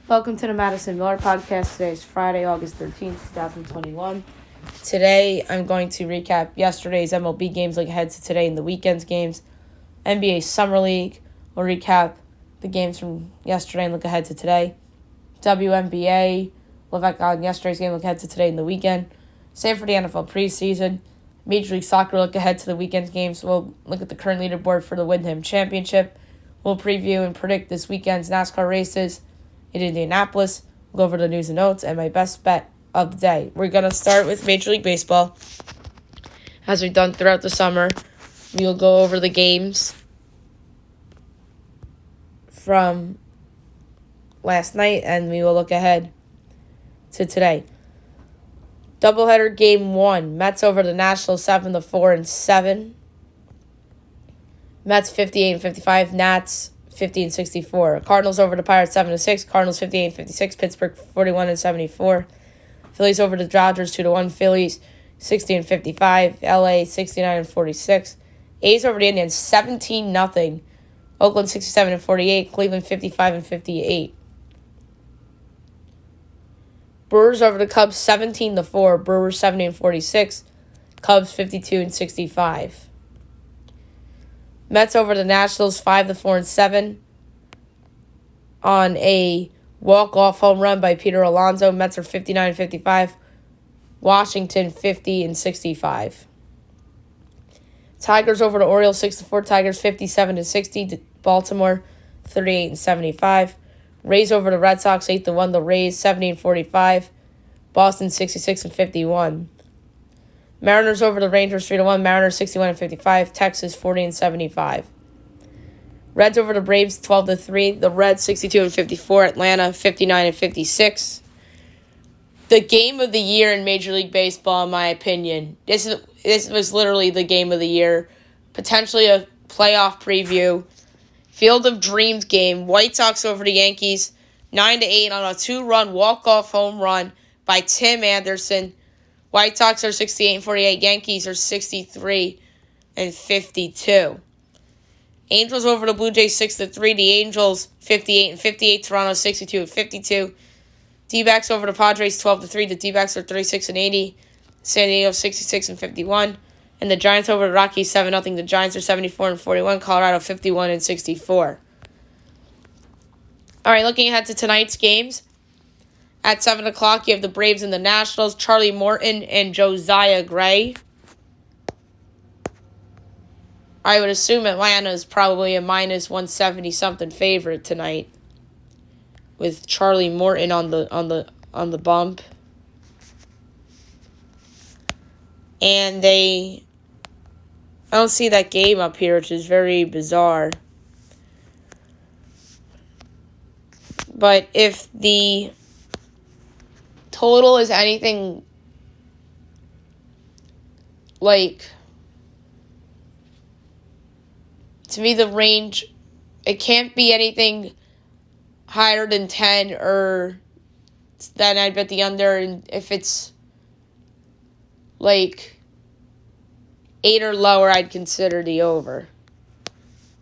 Welcome to the Madison Miller Podcast. Today is Friday, August 13th, 2021. Today, I'm going to recap yesterday's MLB games, look ahead to today and the weekend's games. NBA Summer League, we'll recap the games from yesterday and look ahead to today. WNBA, look back on yesterday's game, look ahead to today and the weekend. Same for the NFL preseason. Major League Soccer, look ahead to the weekend's games. We'll look at the current leaderboard for the Wyndham Championship. We'll preview and predict this weekend's NASCAR races in Indianapolis. We'll go over the news and notes and my best bet of the day. We're going to start with Major League Baseball. As we've done throughout the summer, we'll go over the games from last night and we will look ahead to today. Doubleheader game 1. Mets over the Nationals 7-4-7. Mets 58-55. Nats 50-64. Cardinals over the Pirates 7-6. Cardinals 58-56. Pittsburgh 41-74. Phillies over the Dodgers 2-1. Phillies 60-55. LA 69-46. A's over the Indians 17-0. Oakland 67-48. Cleveland 55-58. Brewers over the Cubs 17-4. Brewers 70-46. Cubs 52-65. Mets over the Nationals 5-4-7 on a walk-off home run by Peter Alonso. Mets are 59-55. Washington 50-65. Tigers over the Orioles 6-4. Tigers 57-60. Baltimore 38-75. Rays over the Red Sox 8-1. The Rays 70-45. Boston 66-51. Mariners over the Rangers 3-1. Mariners 61-55. Texas 40-75. Reds over the Braves 12-3. The Reds 62-54. Atlanta 59-56. The game of the year in Major League Baseball, in my opinion. This was literally the game of the year. Potentially a playoff preview. Field of Dreams game. White Sox over the Yankees 9-8 on a 2-run walk-off home run by Tim Anderson. White Sox are 68-48. Yankees are 63-52. Angels over the Blue Jays 6-3. The Angels 58-58. Toronto 62-52. D-backs over the Padres 12-3. The D-backs are 36-80. San Diego 66-51. And the Giants over the Rockies 7-0. The Giants are 74-41. Colorado 51-64. All right, looking ahead to tonight's games. At 7 o'clock, you have the Braves and the Nationals. Charlie Morton and Josiah Gray. I would assume Atlanta is probably a minus 170-something favorite tonight, with Charlie Morton on the bump. And I don't see that game up here, which is very bizarre. But if the total is anything like, to me, the range, it can't be anything higher than 10, or then I'd bet the under. And if it's like 8 or lower, I'd consider the over.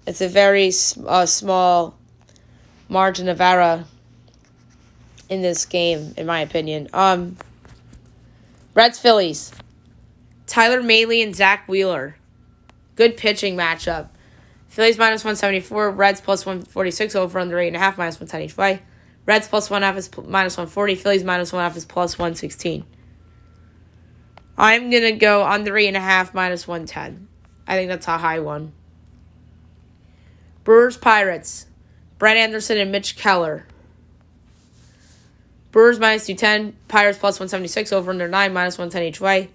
It's a very small margin of error in this game, in my opinion. Reds Phillies. Tyler Mahle and Zach Wheeler. Good pitching matchup. Phillies minus 174. Reds plus 146. Over under 8.5 minus 110 each way. Reds plus 1.5 is minus 140. Phillies minus 1.5 is plus 116. I'm going to go under 8.5 minus 110. I think that's a high one. Brewers Pirates. Brett Anderson and Mitch Keller. Brewers minus 210. Pirates plus 176. Over under 9 minus 110 each way.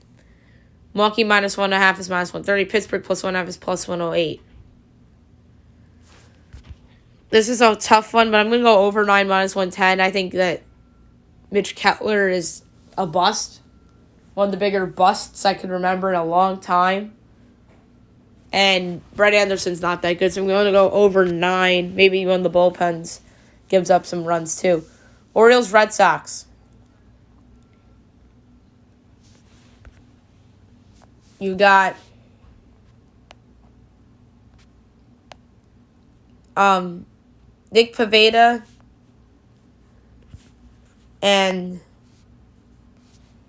Milwaukee minus 1.5 is minus 130. Pittsburgh plus 1.5 is plus 108. This is a tough one, but I'm going to go over 9 minus 110. I think that Mitch Keller is a bust. One of the bigger busts I can remember in a long time. And Brett Anderson's not that good, so I'm going to go over 9. Maybe one of the bullpens gives up some runs too. Orioles Red Sox. You got Nick Pivetta and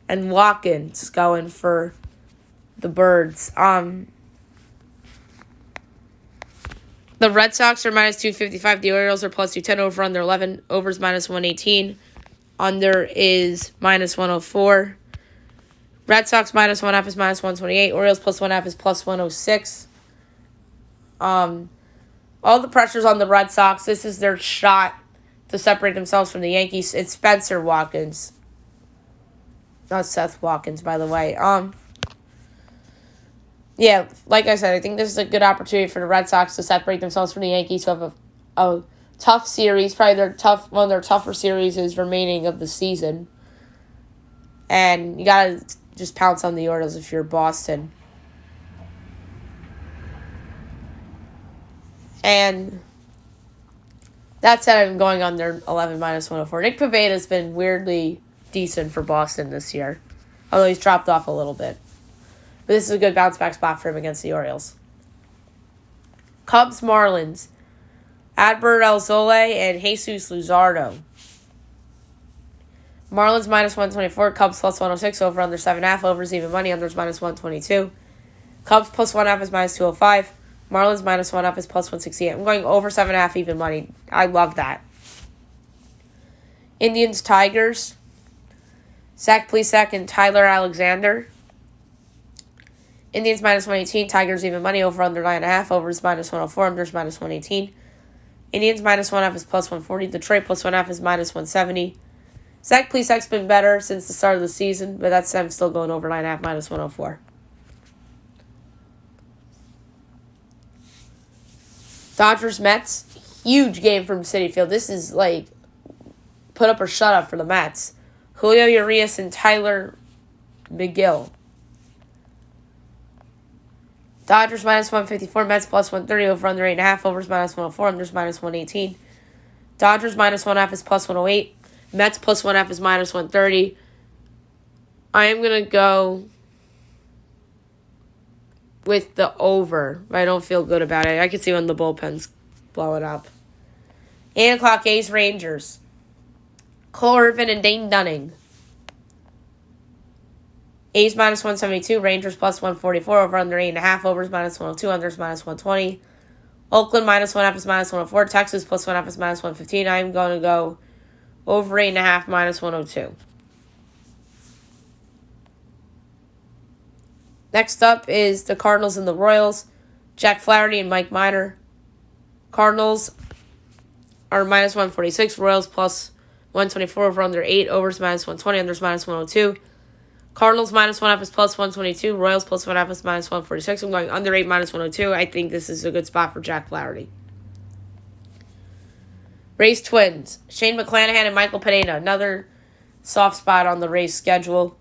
Watkins going for the Birds. The Red Sox are minus 255. The Orioles are plus 210. Over under 11. Overs minus 118. Under is minus 104. Red Sox minus 1/2 is minus 128. Orioles plus 1/2 is plus 106. All the pressure's on the Red Sox. This is their shot to separate themselves from the Yankees. It's Spencer Watkins. Not Seth Watkins, by the way. Yeah, like I said, I think this is a good opportunity for the Red Sox to separate themselves from the Yankees who have a tough series. Probably one of their tougher series is remaining of the season. And you got to just pounce on the Orioles if you're Boston. And that said, I'm going on their 11 minus 104. Nick Piveda's been weirdly decent for Boston this year, although he's dropped off a little bit. But this is a good bounce back spot for him against the Orioles. Cubs, Marlins. Adbert Alzolay and Jesus Luzardo. Marlins minus 124. Cubs plus 106. Over under 7.5. Overs even money. Unders minus 122. Cubs plus 1/2 is minus 205. Marlins minus 1/2 is plus 168. I'm going over 7.5 even money. I love that. Indians, Tigers. Zach Plesac and Tyler Alexander. Indians minus 118. Tigers even money. Over under 9.5. Overs minus 104. Unders minus 118. Indians minus 1/2 is plus 140. Detroit plus 1/2 is minus 170. Zach Plesac's been better since the start of the season, but that's I'm still going over 9.5 minus 104. Dodgers, Mets. Huge game from Citi Field. This is like put up or shut up for the Mets. Julio Urias and Tyler McGill. Dodgers minus 154. Mets plus 130. Over under 8.5. Overs minus 104. Unders minus 118. Dodgers minus 1/2 is plus 108. Mets plus 1/2 is minus 130. I am going to go with the over. I don't feel good about it. I can see when the bullpen's blowing up. 8 o'clock, A's, Rangers. Cole Irvin and Dane Dunning. A's minus 172. Rangers plus 144. Over under 8.5. Overs minus 102. Unders minus 120. Oakland minus 1/2 is minus 104. Texas plus 1/2 is minus 115. I'm going to go over 8.5 minus 102. Next up is the Cardinals and the Royals. Jack Flaherty and Mike Minor. Cardinals are minus 146. Royals plus 124. Over under 8. Overs minus 120. Unders minus 102. Cardinals minus 1/2 is plus 122. Royals plus 1/2 is minus 146. I'm going under 8 minus 102. I think this is a good spot for Jack Flaherty. Rays, Twins. Shane McClanahan and Michael Pineda. Another soft spot on the Rays schedule.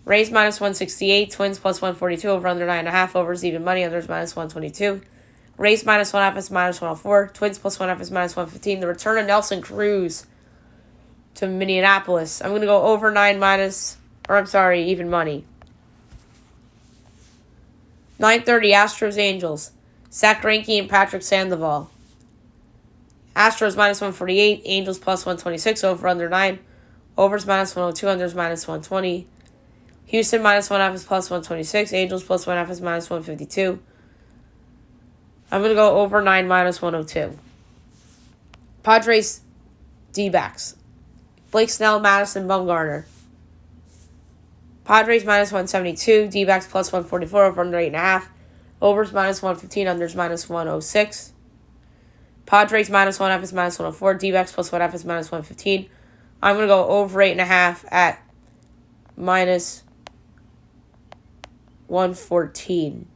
Rays minus 168. Twins plus 142. Over under 9.5. Overs even money. Unders minus 122. Rays minus 1/2 is minus 104. Twins plus 1/2 is minus 115. The return of Nelson Cruz to Minneapolis. I'm going to go over 9 minus, even money. 9:30, Astros, Angels. Zach Greinke and Patrick Sandoval. Astros minus 148. Angels plus 126. Over under 9. Overs minus 102. Unders minus 120. Houston minus 1/2 is plus 126. Angels plus 1/2 is minus 152. I'm going to go over 9 minus 102. Padres, D-backs. Blake Snell, Madison, Bumgarner. Padres minus 172. D-backs plus 144. Over under 8.5. Overs minus 115. Unders minus 106. Padres minus 1/2 is minus 104. D-backs plus 1/2 is minus 115. I'm going to go over 8.5 at minus 114.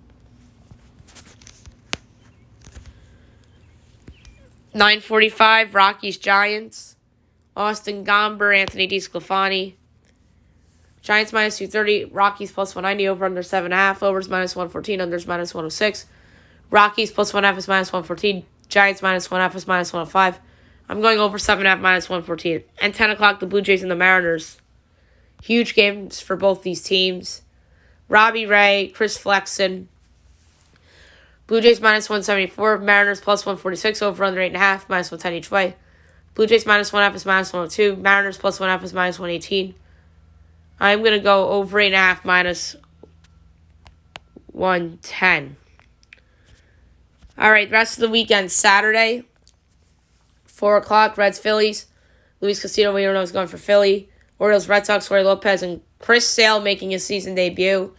9:45, Rockies, Giants. Austin Gomber, Anthony DeSclafani. Giants minus 230, Rockies plus 190, over under 7.5, overs minus 114, unders minus 106. Rockies plus 1/2 is minus 114. Giants minus 1/2 is minus 105. I'm going over 7.5 minus 114. And 10 o'clock, the Blue Jays and the Mariners. Huge games for both these teams. Robbie Ray, Chris Flexen. Blue Jays minus 174. Mariners plus 146. Over under 8.5. Minus 110 each way. Blue Jays -1/2 is -102. Mariners +1/2 is -118. I'm going to go over 8.5 -110. All right, the rest of the weekend, Saturday, 4 o'clock, Reds, Phillies. Luis Castillo, we don't know, is going for Philly. Orioles, Red Sox, Jorge Lopez, and Chris Sale making his season debut.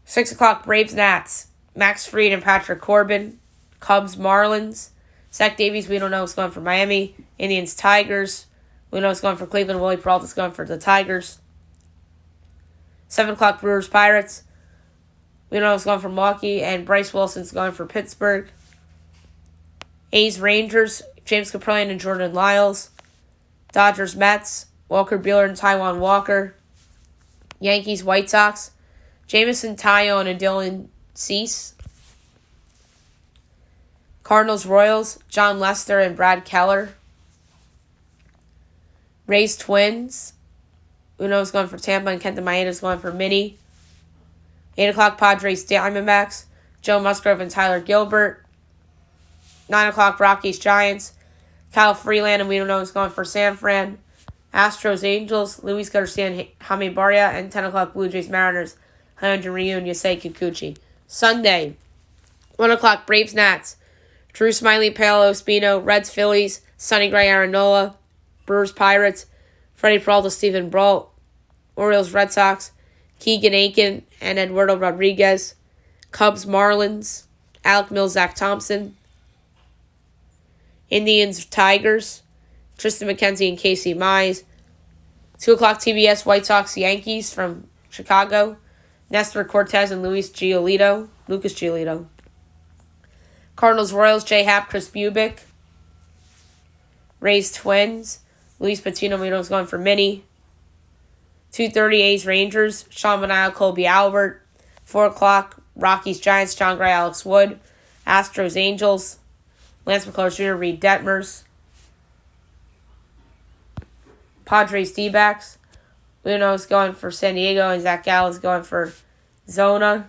6 o'clock, Braves, Nats. Max Fried and Patrick Corbin. Cubs, Marlins. Zach Davies, we don't know, is going for Miami. Indians, Tigers. We know it's going for Cleveland. Willie Peralta's going for the Tigers. 7 o'clock, Brewers, Pirates. We know it's going for Milwaukee, and Bryce Wilson's going for Pittsburgh. A's, Rangers, James Kaprielian and Jordan Lyles. Dodgers, Mets, Walker Buehler and Taijuan Walker. Yankees, White Sox, Jameson Taillon and Dylan Cease. Cardinals, Royals, John Lester and Brad Keller. Rays, Twins, Uno's going for Tampa, and Kenta Maeda's going for Minnie. 8 o'clock, Padres, Diamondbacks, Joe Musgrove and Tyler Gilbert. 9 o'clock, Rockies, Giants, Kyle Freeland, and we don't know who's going for San Fran. Astros, Angels, Luis Garcia and Jaime Barria. And 10 o'clock, Blue Jays, Mariners, Hyunjin Ryu and Yusei Kikuchi. Sunday, 1 o'clock, Braves, Nats, Drew Smyly, Paolo Espino, Reds, Phillies, Sonny Gray, Aaron Nola, Brewers, Pirates, Freddie Peralta, Stephen Brault, Orioles, Red Sox, Keegan Aiken and Eduardo Rodriguez, Cubs, Marlins, Alec Mills, Zach Thompson, Indians, Tigers, Tristan McKenzie and Casey Mize. 2 o'clock, TBS, White Sox, Yankees from Chicago, Nestor Cortez and Lucas Giolito. Cardinals, Royals, J. Happ, Chris Bubic. Rays, Twins, Luis Patino, is going for Minnie. 2:30, A's, Rangers, Sean Manaea, Colby Albert. 4 o'clock, Rockies, Giants, John Gray, Alex Wood. Astros, Angels, Lance McCullers Jr., Reed Detmers. Padres, D-backs, Uno's going for San Diego, and Zach Gallen's going for Zona.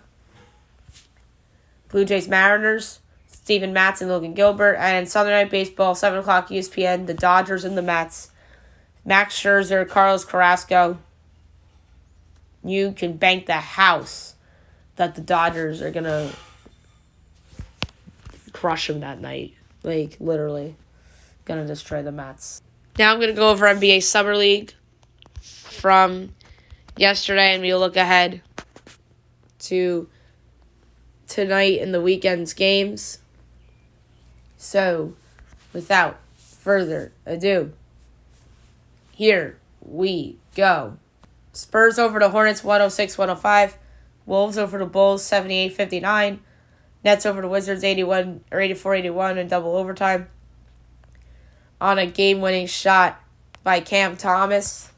Blue Jays, Mariners, Steven Matz and Logan Gilbert. And Sunday Night Baseball, 7 o'clock, ESPN, the Dodgers and the Mets. Max Scherzer, Carlos Carrasco. You can bank the house that the Dodgers are going to crush them that night. Like, literally. Going to destroy the Mets. Now I'm going to go over NBA Summer League from yesterday, and we'll look ahead to tonight and the weekend's games. So, without further ado, here we go. Spurs over the Hornets, 106-105. Wolves over the Bulls, 78-59. Nets over the Wizards, 84-81 in double overtime. On a game-winning shot by Cam Thomas.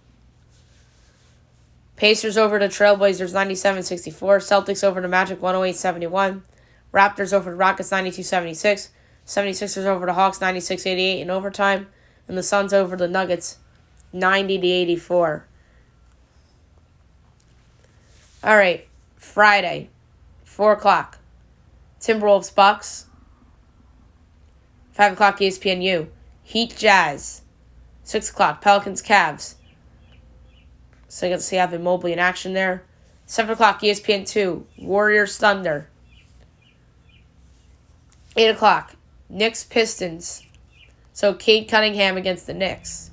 Pacers over the Trailblazers, 97-64. Celtics over the Magic, 108-71. Raptors over the Rockets, 92-76. 76ers over the Hawks, 96-88 in overtime. And the Suns over the Nuggets, 90-84. All right, Friday, 4 o'clock. Timberwolves, Bucks. 5 o'clock, ESPNU. Heat, Jazz. 6 o'clock, Pelicans, Cavs. So you get to see Evan Mobley in action there. 7 o'clock, ESPN2. Warriors, Thunder. 8 o'clock, Knicks, Pistons. So Cade Cunningham against the Knicks.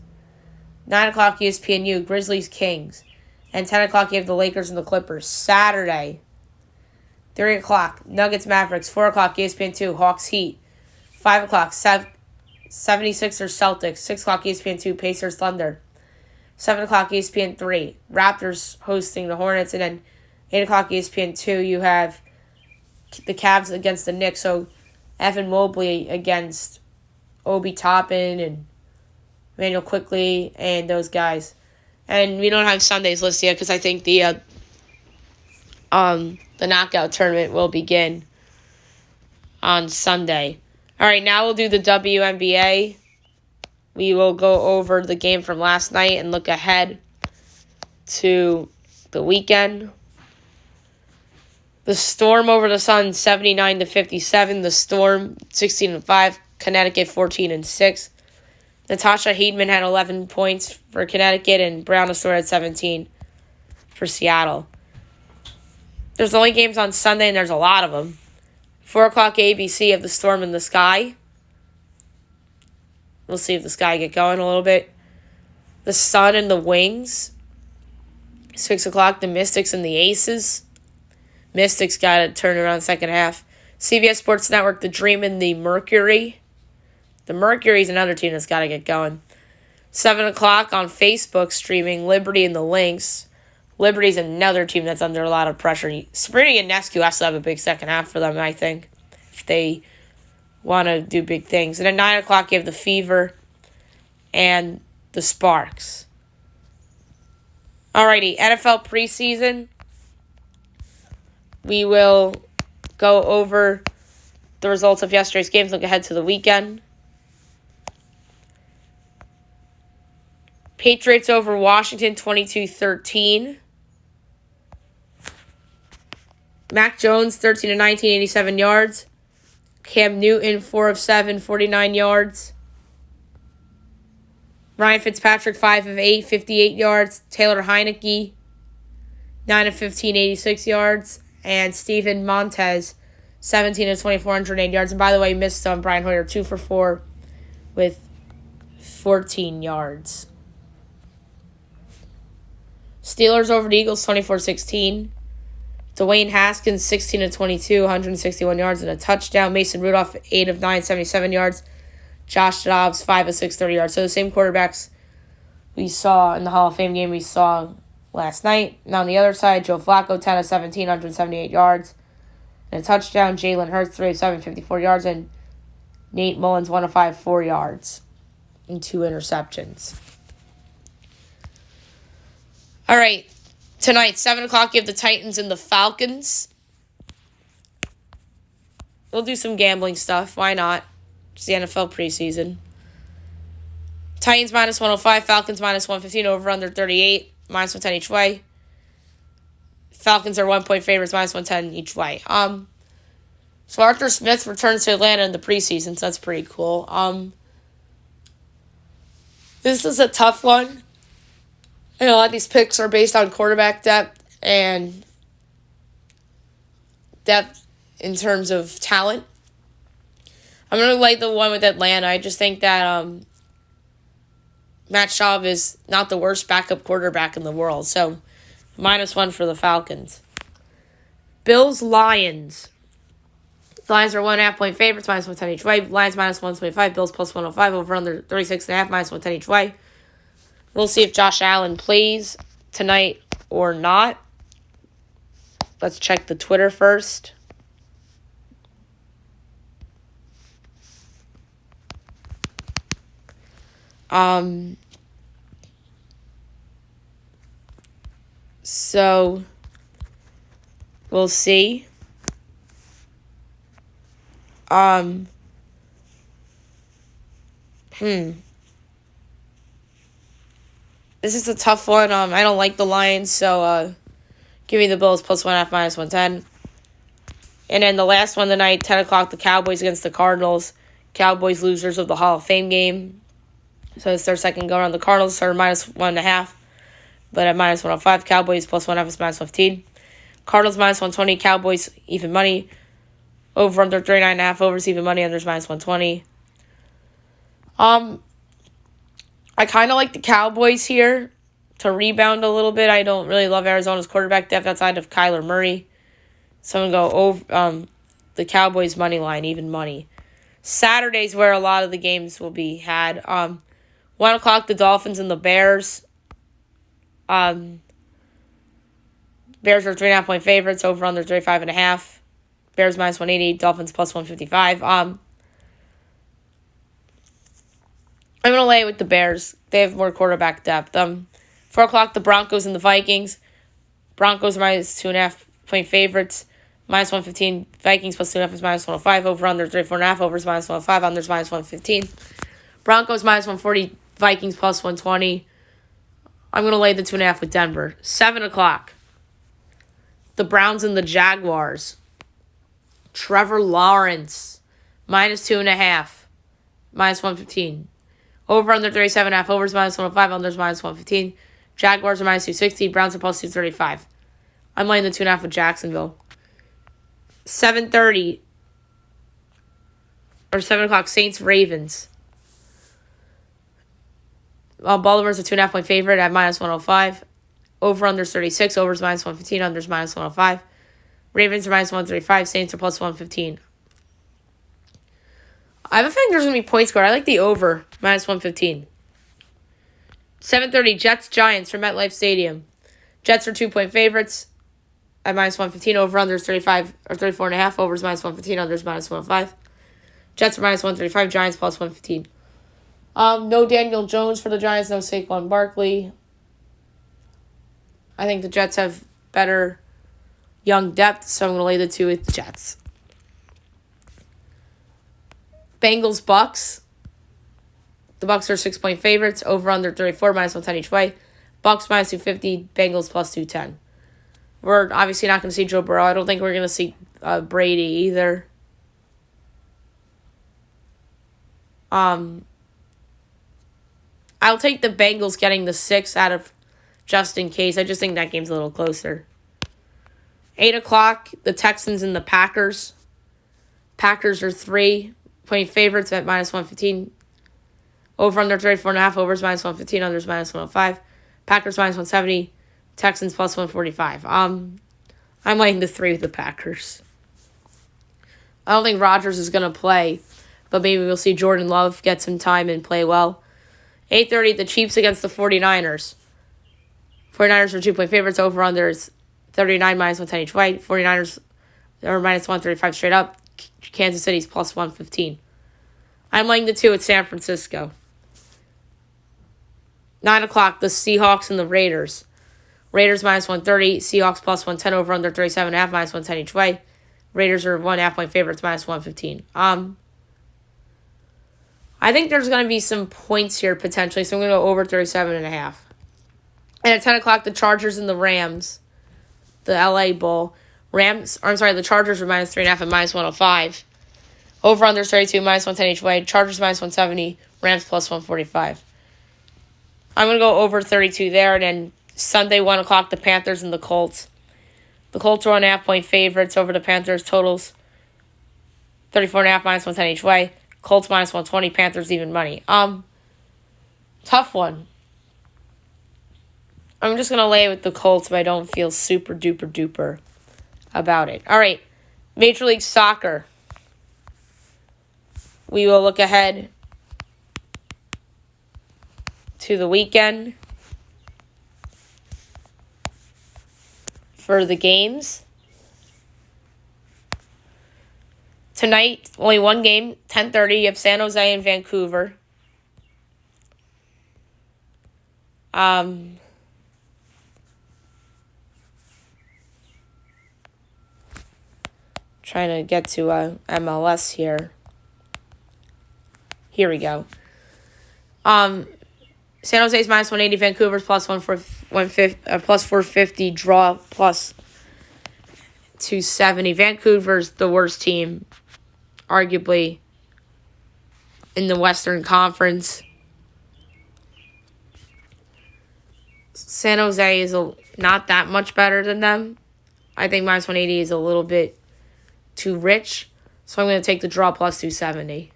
9 o'clock, ESPNU. Grizzlies, Kings. And 10 o'clock, you have the Lakers and the Clippers. Saturday, 3 o'clock, Nuggets, Mavericks. 4 o'clock, ESPN2. Hawks, Heat. 5 o'clock, 76ers, Celtics. 6 o'clock, ESPN2. Pacers, Thunder. 7 o'clock, ESPN3. Raptors hosting the Hornets. And then 8 o'clock, ESPN2, you have the Cavs against the Knicks. So Evan Mobley against Obi Toppin and Emmanuel Quickley and those guys. And we don't have Sunday's list yet because I think the knockout tournament will begin on Sunday. All right, now we'll do the WNBA. We will go over the game from last night and look ahead to the weekend. The Storm over the Sun, 79-57. The Storm, 16-5. Connecticut, 14-6. Natasha Heidman had 11 points for Connecticut, and Brown Story had 17 for Seattle. There's only games on Sunday, and there's a lot of them. 4 o'clock ABC of the Storm in the Sky. We'll see if the Sky get going a little bit. The Sun and the Wings. 6 o'clock, the Mystics and the Aces. Mystics got to turn around the second half. CBS Sports Network, the Dream and the Mercury. The Mercury's another team that's got to get going. 7 o'clock on Facebook, streaming Liberty and the Lynx. Liberty's another team that's under a lot of pressure. Sabrina Ionescu has to have a big second half for them, I think, if they want to do big things. And at 9 o'clock, you have the Fever and the Sparks. Alrighty, NFL preseason. We will go over the results of yesterday's games. Look ahead to the weekend. Patriots over Washington, 22-13. Mac Jones, 13 of 19, 87 yards. Cam Newton, 4 of 7, 49 yards. Ryan Fitzpatrick, 5 of 8, 58 yards. Taylor Heineke, 9 of 15, 86 yards. And Steven Montez, 17 of 24, 108 yards. And by the way, missed on Brian Hoyer, 2 for 4 with 14 yards. Steelers over the Eagles, 24-16. Dwayne Haskins, 16 of 22, 161 yards and a touchdown. Mason Rudolph, 8 of 9, 77 yards. Josh Dobbs, 5 of 6, 30 yards. So the same quarterbacks we saw in the Hall of Fame game we saw last night. Now on the other side, Joe Flacco, 10 of 17, 178 yards and a touchdown. Jalen Hurts, 3 of 7, 54 yards. And Nate Mullins, 1 of 5, 4 yards and 2 interceptions. All right. Tonight, 7 o'clock, you have the Titans and the Falcons. We'll do some gambling stuff. Why not? It's the NFL preseason. Titans minus 105, Falcons minus 115, over under 38, minus 110 each way. Falcons are 1-point favorites, minus 110 each way. So Arthur Smith returns to Atlanta in the preseason, so that's pretty cool. This is a tough one. A lot of these picks are based on quarterback depth and depth in terms of talent. I'm going to like the one with Atlanta. I just think that Matt Schaub is not the worst backup quarterback in the world. So, -1 for the Falcons. Bills-Lions. The Lions are 1.5-point favorites, minus 110 each way. Lions minus 125, Bills plus 105, over under 36.5, minus 110 each way. We'll see if Josh Allen plays tonight or not. Let's check the Twitter first. So we'll see. This is a tough one. I don't like the Lions, so give me the Bills plus 1.5, minus 110. And then the last one tonight, 10 o'clock, the Cowboys against the Cardinals. Cowboys losers of the Hall of Fame game. So it's their second go around. The Cardinals are minus 1.5, but at minus 105. Cowboys plus 1.5 is minus 15. Cardinals minus 120. Cowboys even money. Over under 39.5. Overs even money. Unders minus 120. I kind of like the Cowboys here to rebound a little bit. I don't really love Arizona's quarterback depth outside of Kyler Murray. So I'm going to go over the Cowboys money line, even money. Saturday's where a lot of the games will be had. 1 o'clock, the Dolphins and the Bears. Bears are 3.5-point favorites, over under 35.5. Bears minus 180, Dolphins plus 155. I'm going to lay it with the Bears. They have more quarterback depth. 4 o'clock, the Broncos and the Vikings. Broncos minus 2.5-point favorites. Minus 115. Vikings plus 2.5 is minus 105. Over under 34.5. Overs minus 105. Unders minus 115. Broncos minus 140. Vikings plus 120. I'm going to lay the 2.5 with Denver. 7 o'clock. The Browns and the Jaguars. Trevor Lawrence. Minus 2.5. Minus 115. Over under 37.5. Overs minus 105. Unders minus 115. Jaguars are minus 260. Browns are plus 235. I'm laying the 2.5 with Jacksonville. 7:30 or 7 o'clock. Saints Ravens. Baltimore's a 2.5 point favorite at minus 105. Over under 36. Overs minus 115. Unders minus 105. Ravens are minus 135. Saints are plus 115. I have a feeling there's going to be points scored. I like the over, minus 115. 7:30, Jets Giants from MetLife Stadium. Jets are 2-point favorites at minus 115. Over under 35 or 34.5. Overs minus 115. Unders minus 105. Jets are minus 135. Giants plus 115. No Daniel Jones for the Giants. No Saquon Barkley. I think the Jets have better young depth, so I'm going to lay the 2 with the Jets. Bengals Bucks. The Bucks are 6-point favorites. Over under 34, minus 110 each way. Bucks minus 250. Bengals plus 210. We're obviously not going to see Joe Burrow. I don't think we're going to see Brady either. I'll take the Bengals getting the 6 out of just in case. I just think that game's a little closer. 8 o'clock, the Texans and the Packers. Packers are 3-point favorites at minus 115. Over under 34.5. Overs minus 115. Unders minus 105. Packers minus 170. Texans plus 145. I'm laying the 3 with the Packers. I don't think Rodgers is going to play, but maybe we'll see Jordan Love get some time and play well. 8:30, the Chiefs against the 49ers. 49ers are 2-point favorites. Over under is 39 minus 110 each way. 49ers are minus 135 straight up. Kansas City's plus 115. I'm laying the 2 at San Francisco. 9 o'clock, the Seahawks and the Raiders. Raiders minus 130. Seahawks plus 110. Over under 37.5 minus 110 each way. Raiders are 1.5 point favorites minus 115. I think there's going to be some points here potentially, so I'm going to go over 37.5. And at 10 o'clock, the Chargers and the Rams. The LA Bowl. The Chargers are minus 3.5 and minus 105. Over under 32, minus 110 each way. Chargers minus 170. Rams plus 145. I'm going to go over 32 there. And then Sunday, 1 o'clock, the Panthers and the Colts. The Colts are 1.5 point favorites over the Panthers. Totals 34.5 minus 110 each way. Colts minus 120. Panthers even money. Tough one. I'm just going to lay it with the Colts, but I don't feel super duper duper about it. All right. Major League Soccer. We will look ahead to the weekend for the games. Tonight, only one game, 10:30. You have San Jose and Vancouver. Trying to get to MLS here. Here we go. San Jose's minus 180, Vancouver's plus 450, draw plus 270. Vancouver's the worst team, arguably, in the Western Conference. San Jose is not that much better than them. I think minus 180 is a little bit too rich, so I'm going to take the draw plus 270.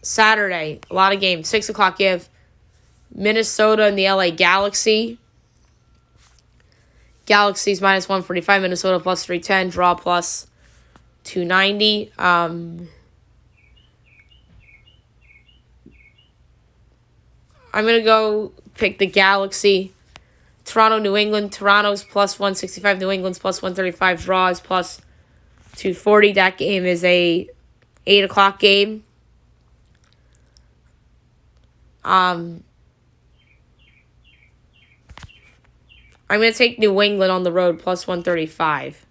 Saturday, a lot of games. 6 o'clock, you have Minnesota and the LA Galaxy. Galaxy's minus 145, Minnesota plus 310, draw plus 290. I'm going to go pick the Galaxy. Toronto, New England. Toronto's plus 165, New England's plus 135, draw is plus 240. That game is a 8 o'clock game. I'm going to take New England on the road, plus 135.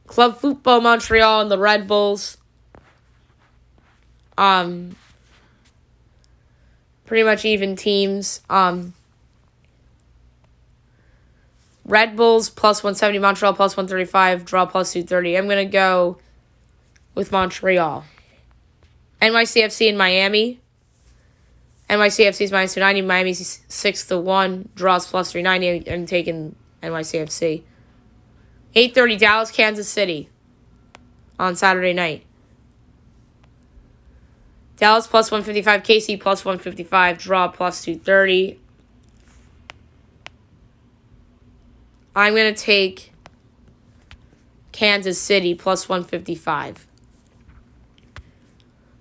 Club Football Montreal and the Red Bulls. Pretty much even teams. Red Bulls plus 170, Montreal plus 135, draw plus 230. I'm going to go with Montreal. NYCFC in Miami. NYCFC is minus 290. Miami's 6-1. Draws plus 390. I'm taking NYCFC. 8:30 Dallas, Kansas City on Saturday night. Dallas plus 155. KC plus 155. Draw plus 230. I'm going to take Kansas City plus 155.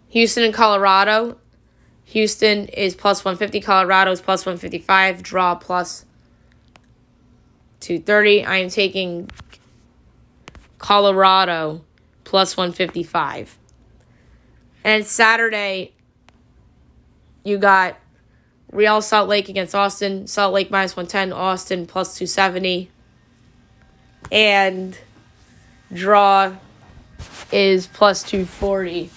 Houston and Colorado. Houston is plus 150. Colorado is plus 155. Draw plus 230. I am taking Colorado plus 155. And Saturday, you got Real Salt Lake against Austin. Salt Lake minus 110. Austin plus 270. And draw is plus 240.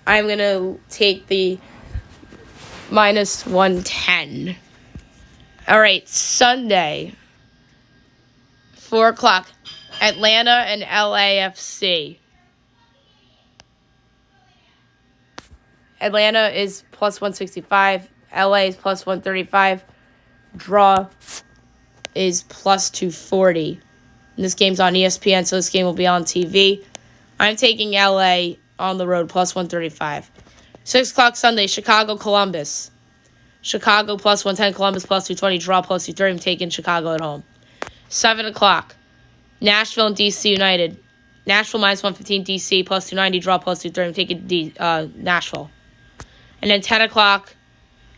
I'm going to take the minus 110. All right, Sunday, 4 o'clock, Atlanta and LAFC. Atlanta is plus 165. LA is plus 135. Draw is plus 240. And this game's on ESPN, so this game will be on TV. I'm taking LA on the road, plus 135. 6 o'clock Sunday, Chicago, Columbus. Chicago plus 110, Columbus plus 220, draw plus 230. I'm taking Chicago at home. 7 o'clock, Nashville and DC United. Nashville minus 115, DC plus 290, draw plus 230. I'm taking Nashville. And then 10 o'clock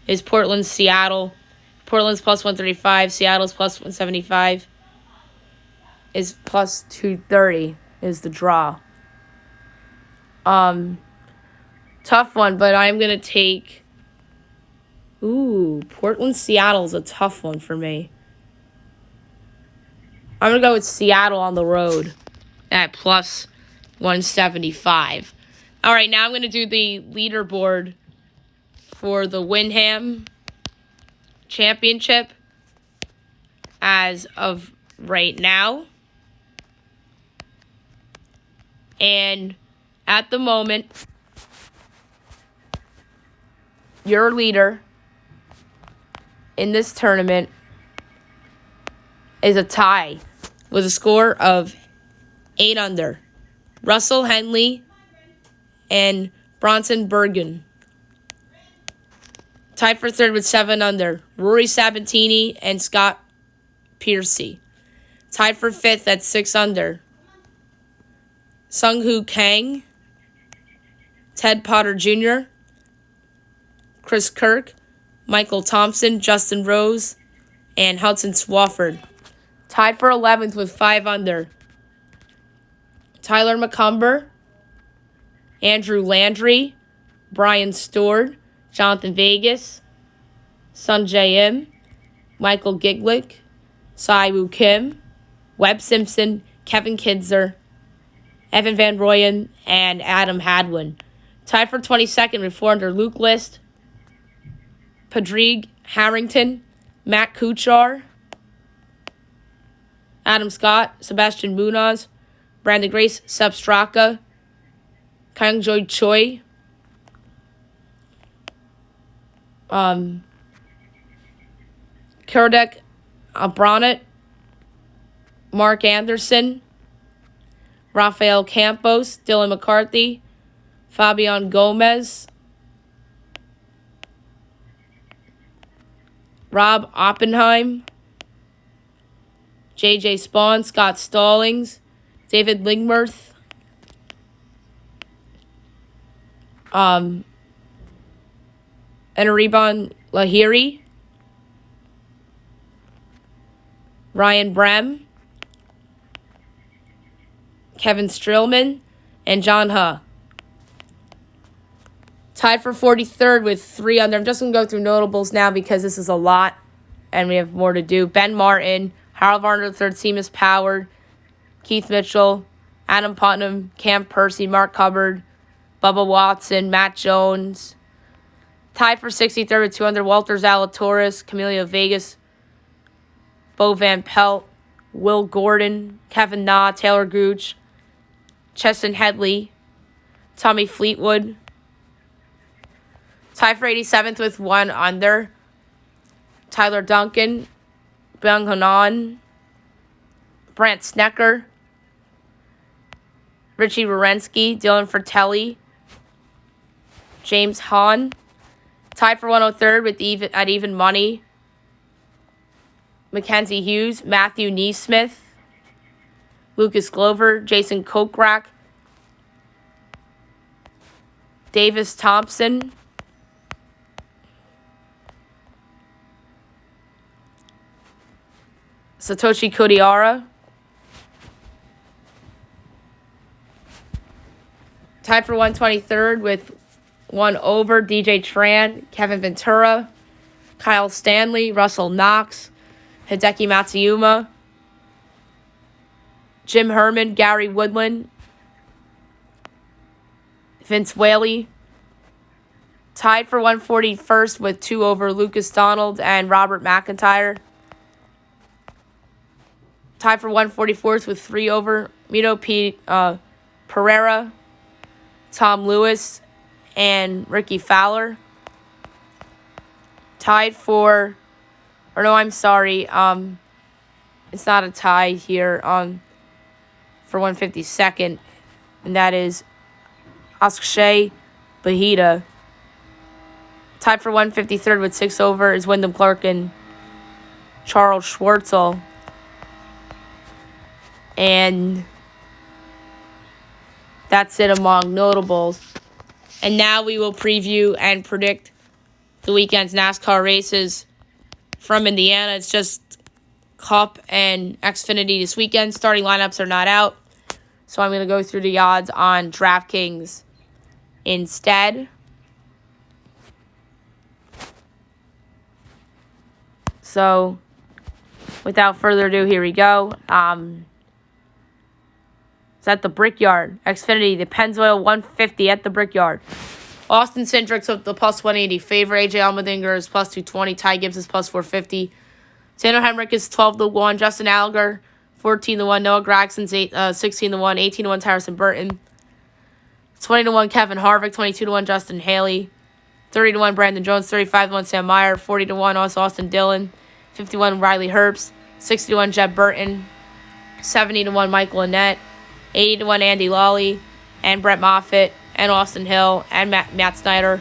is Portland, Seattle. Portland's plus 135, Seattle's plus 175. Is plus 230 is the draw. Tough one, but I'm going to take... Portland, Seattle's a tough one for me. I'm going to go with Seattle on the road at plus 175. All right, now I'm going to do the leaderboard for the Wyndham Championship as of right now. And at the moment, your leader in this tournament is a tie with a score of 8 under. Russell Henley and Bronson Bergen. Tied for third with 7 under. Rory Sabatini and Scott Piercy. Tied for fifth at 6 under. Sung-Hoo Kang, Ted Potter Jr., Chris Kirk, Michael Thompson, Justin Rose, and Hudson Swafford. Tied for 11th with 5 under. Tyler McCumber, Andrew Landry, Brian Stewart, Jonathan Vegas, Sun Jae-im, Michael Giglick, Siwoo Kim, Webb Simpson, Kevin Kidzer, Evan Van Rooyen, and Adam Hadwin. Tied for 22nd with 4 under Luke List, Padraig Harrington, Matt Kuchar, Adam Scott, Sebastian Munoz, Brandon Grace, Seb Straka, Kyung-Joy Choi, Kerdek Abronet, Mark Anderson, Rafael Campos, Dylan McCarthy, Fabian Gomez, Rob Oppenheim, J.J. Spawn, Scott Stallings, David Lingmerth, Enariban Lahiri, Ryan Brem, Kevin Strillman, and John Huh. Tied for 43rd with 3 under. I'm just going to go through notables now because this is a lot and we have more to do. Ben Martin, Harold Varner III, Seamus Power, Keith Mitchell, Adam Putnam, Cam Percy, Mark Hubbard, Bubba Watson, Matt Jones. Tied for 63rd with 2 under. Walter Zalatoris, Camilo Vegas, Bo Van Pelt, Will Gordon, Kevin Na, Taylor Gooch, Cheston Headley, Tommy Fleetwood. Tied for 87th with 1 under. Tyler Duncan, Byung Hanan, Brant Snecker, Richie Wierenski, Dylan Fratelli, James Hahn. Tied for 103rd with at even money. Mackenzie Hughes, Matthew Neesmith, Lucas Glover, Jason Kokrak, Davis Thompson, Satoshi Kodiara. Tied for 123rd with 1 over, DJ Tran, Kevin Ventura, Kyle Stanley, Russell Knox, Hideki Matsuyama, Jim Herman, Gary Woodland, Vince Whaley. Tied for 141st with 2 over, Lucas Donald and Robert McIntyre. Tied for 144th with 3 over, Mito Pereira, Tom Lewis, and Ricky Fowler. Tied for, or no, I'm sorry, it's not a tie here for 152nd, and that is Akshay Bahita. Tied for 153rd with 6 over is Wyndham Clark and Charles Schwartzel. And that's it among notables. And now we will preview and predict the weekend's NASCAR races from Indiana. It's just Cup and Xfinity this weekend. Starting lineups are not out. So I'm going to go through the odds on DraftKings instead. So without further ado, here we go. It's at the Brickyard. Xfinity, the Pennzoil 150 at the Brickyard. Austin Cindric's with the plus 180 favorite. AJ Allmendinger is plus 220. Ty Gibbs is plus 450. Tanner Hemrick is 12-1. Justin Allgaier 14-1. Noah Gragson's 16-1. 18-1 Harrison Burton. 20-1 Kevin Harvick. 22-1 Justin Haley. 30-1 Brandon Jones. 35-1 Sam Meyer. 40-1 also Austin Dillon. 51 Riley Herbst. 60-1 Jeb Burton. 70-1 Michael Annett. 80-1 Andy Lawley and Brett Moffitt and Austin Hill and Matt Snyder.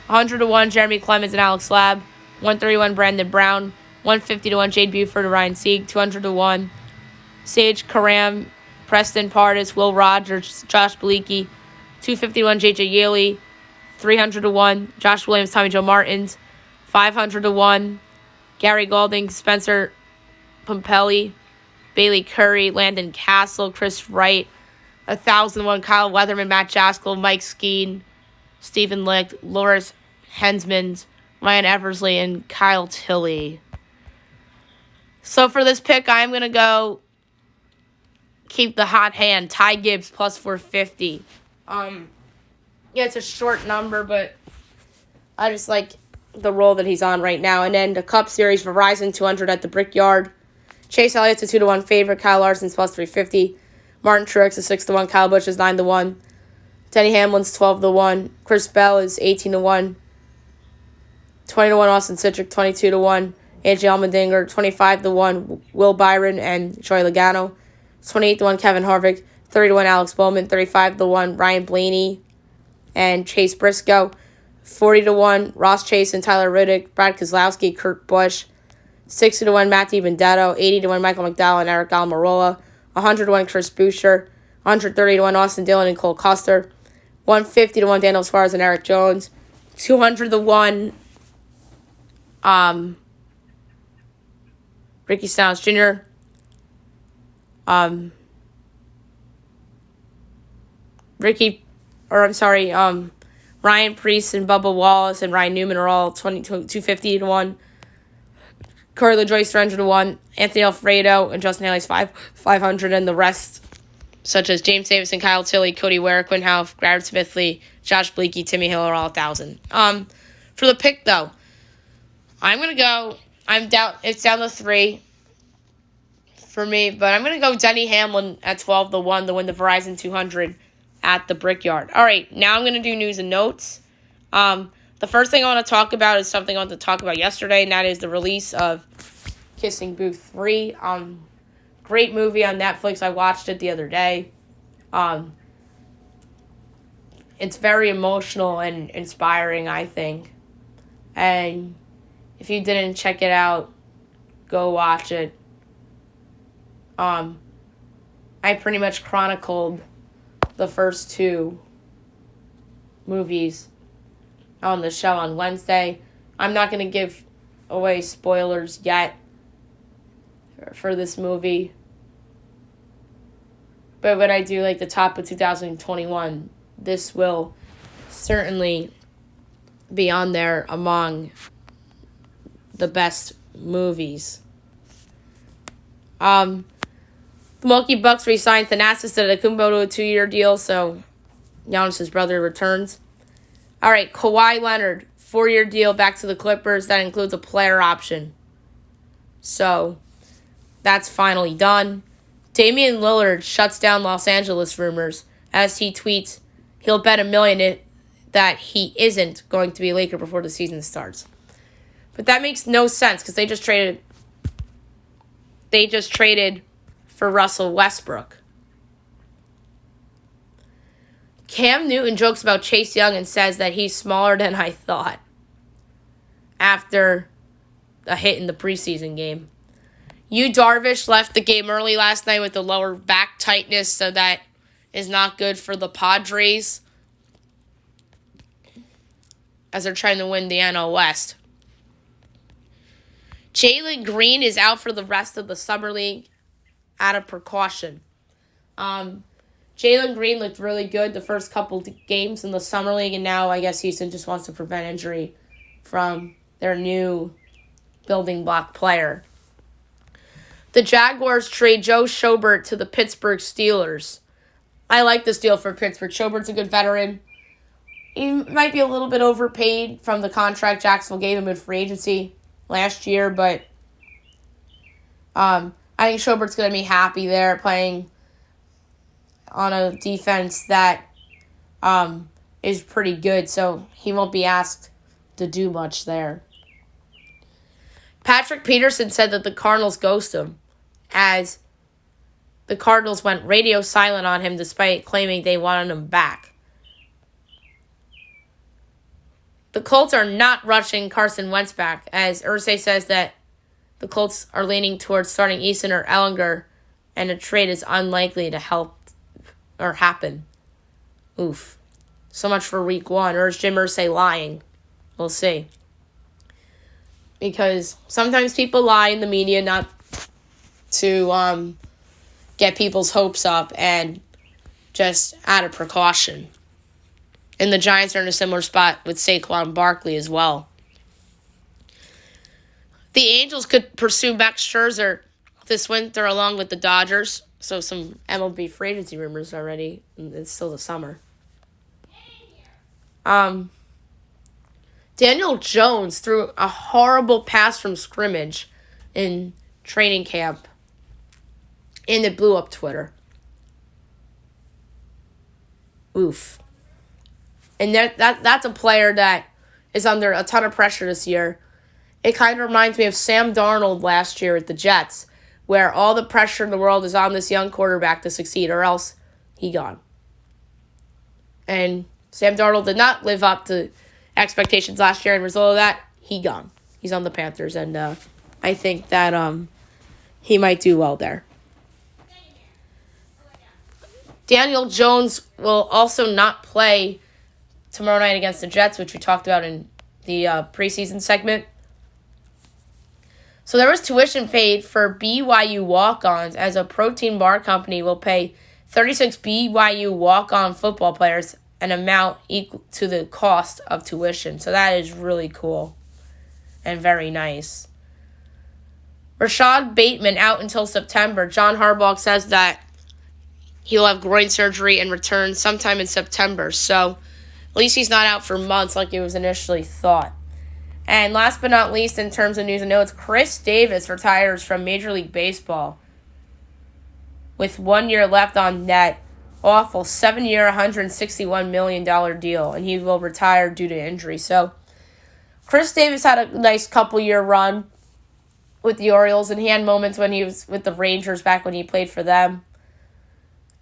100-1 Jeremy Clemens and Alex Slab. 131 Brandon Brown. 150-1 Jade Buford and Ryan Sieg. 200-1 Sage Karam, Preston Pardis, Will Rogers, Josh Bilicki. 251 JJ Yeley. 300-1 Josh Williams, Tommy Joe Martins. 500-1 Gary Goulding, Spencer Pumpelly, Bailey Curry, Landon Castle, Chris Wright. 1,001 Kyle Weatherman, Matt Jaskell, Mike Skeen, Stephen Licht, Loris Hensmans, Ryan Eversley, and Kyle Tilley. So for this pick, I'm going to go keep the hot hand. Ty Gibbs plus 450. Yeah, it's a short number, but I just like the role that he's on right now. And then the Cup Series, Verizon 200 at the Brickyard. Chase Elliott's a 2-1 favorite. Kyle Larson's plus 350. Martin Truex is 6-1. Kyle Busch is 9-1. Denny Hamlin's 12-1. Chris Bell is 18-1. 20-1 Austin Cindric, 22-1. AJ Allmendinger, 25-1. Will Byron and Joey Logano. 28-1 Kevin Harvick. 30-1 Alex Bowman. 35-1 Ryan Blaney and Chase Briscoe. 40-1 Ross Chase and Tyler Reddick. Brad Keselowski, Kurt Busch. 60-1 Matt DiBenedetto. 80-1 Michael McDowell and Eric Almirola. 100-1 Chris Buescher. 130-1 Austin Dillon and Cole Custer. 150-1 Daniel Suarez and Eric Jones. 200-1 Ricky Stenhouse Jr. Ryan Preece and Bubba Wallace and Ryan Newman are all 250-1. Corey LaJoie 300-1. Anthony Alfredo and Justin Haley's 500, and the rest, such as James Davis and Kyle Tilley, Cody Ware, Quinn Houff, Garrett Smithley, Josh Bleakey, Timmy Hill are all 1,000. For the pick though, I'm gonna go. It's down to 3. for me. But I'm going to go Denny Hamlin at 12-1 to win the Verizon 200 at the Brickyard. All right, now I'm going to do news and notes. The first thing I want to talk about is something I wanted to talk about yesterday, and that is the release of Kissing Booth 3. Great movie on Netflix. I watched it the other day. It's very emotional and inspiring, I think. And if you didn't check it out, go watch it. I pretty much chronicled the first two movies on the show on Wednesday. I'm not going to give away spoilers yet for this movie. But when I do like the top of 2021, this will certainly be on there among the best movies. The Milwaukee Bucks re-signed Thanasis Antetokounmpo to a 2-year deal, so Giannis' brother returns. All right, Kawhi Leonard, 4-year deal back to the Clippers. That includes a player option. So that's finally done. Damian Lillard shuts down Los Angeles rumors as he tweets he'll bet $1 million that he isn't going to be a Laker before the season starts. But that makes no sense because they just traded for Russell Westbrook. Cam Newton jokes about Chase Young and says that he's smaller than I thought after a hit in the preseason game. Yu Darvish left the game early last night with the lower back tightness, so that is not good for the Padres as they're trying to win the NL West. Jalen Green is out for the rest of the Summer League out of precaution. Jalen Green looked really good the first couple games in the Summer League, and now I guess Houston just wants to prevent injury from their new building block player. The Jaguars trade Joe Schobert to the Pittsburgh Steelers. I like this deal for Pittsburgh. Schobert's a good veteran. He might be a little bit overpaid from the contract Jacksonville gave him in free agency last year, but I think Schobert's going to be happy there playing on a defense that is pretty good, so he won't be asked to do much there. Patrick Peterson said that the Cardinals ghost him as the Cardinals went radio silent on him despite claiming they wanted him back. The Colts are not rushing Carson Wentz back, as Irsay says that the Colts are leaning towards starting Eason or Ellinger, and a trade is unlikely to help or happen. Oof. So much for week 1. Or is Jim Irsay lying? We'll see. Because sometimes people lie in the media not to get people's hopes up and just out of precaution. And the Giants are in a similar spot with Saquon Barkley as well. The Angels could pursue Max Scherzer this winter along with the Dodgers. So some MLB free agency rumors already. It's still the summer. Daniel Jones threw a horrible pass from scrimmage in training camp, and it blew up Twitter. Oof. And that's a player that is under a ton of pressure this year. It kind of reminds me of Sam Darnold last year at the Jets, where all the pressure in the world is on this young quarterback to succeed, or else he gone. And Sam Darnold did not live up to expectations last year, and result of that, he gone. He's on the Panthers, and I think that he might do well there. Daniel Jones will also not play tomorrow night against the Jets, which we talked about in the preseason segment. So there was tuition paid for BYU walk-ons, as a protein bar company will pay 36 BYU walk-on football players an amount equal to the cost of tuition. So that is really cool and very nice. Rashad Bateman out until September. John Harbaugh says that he'll have groin surgery and return sometime in September. So at least he's not out for months like it was initially thought. And last but not least, in terms of news and notes, Chris Davis retires from Major League Baseball. with 1 year left on that awful 7-year, $161 million deal, and he will retire due to injury. So Chris Davis had a nice couple-year run with the Orioles, and he had moments when he was with the Rangers back when he played for them.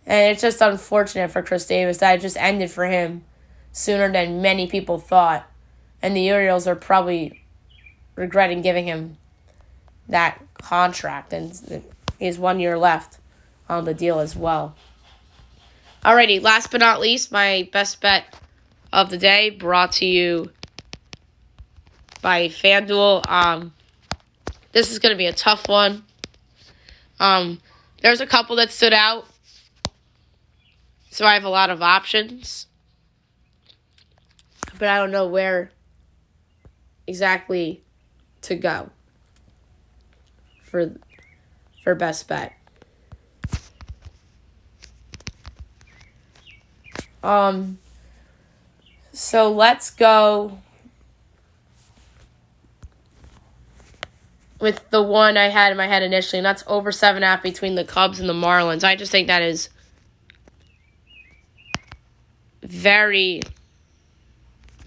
And it's just unfortunate for Chris Davis that it just ended for him sooner than many people thought. And the Orioles are probably regretting giving him that contract, and he has 1 year left on the deal as well. Alrighty, last but not least, my best bet of the day brought to you by FanDuel. This is going to be a tough one. There's a couple that stood out, so I have a lot of options, but I don't know where exactly to go for best bet. So let's go with the one I had in my head initially, and that's over 7.5 between the Cubs and the Marlins. I just think that is very,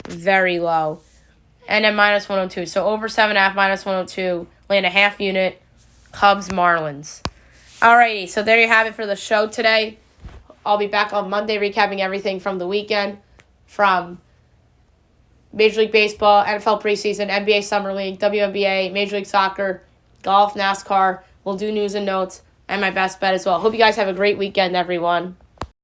very low. And at minus 102. So over 7.5, minus 102. Land a half unit. Cubs, Marlins. Alrighty, so there you have it for the show today. I'll be back on Monday recapping everything from the weekend, from Major League Baseball, NFL preseason, NBA Summer League, WNBA, Major League Soccer, golf, NASCAR. We'll do news and notes and my best bet as well. Hope you guys have a great weekend, everyone.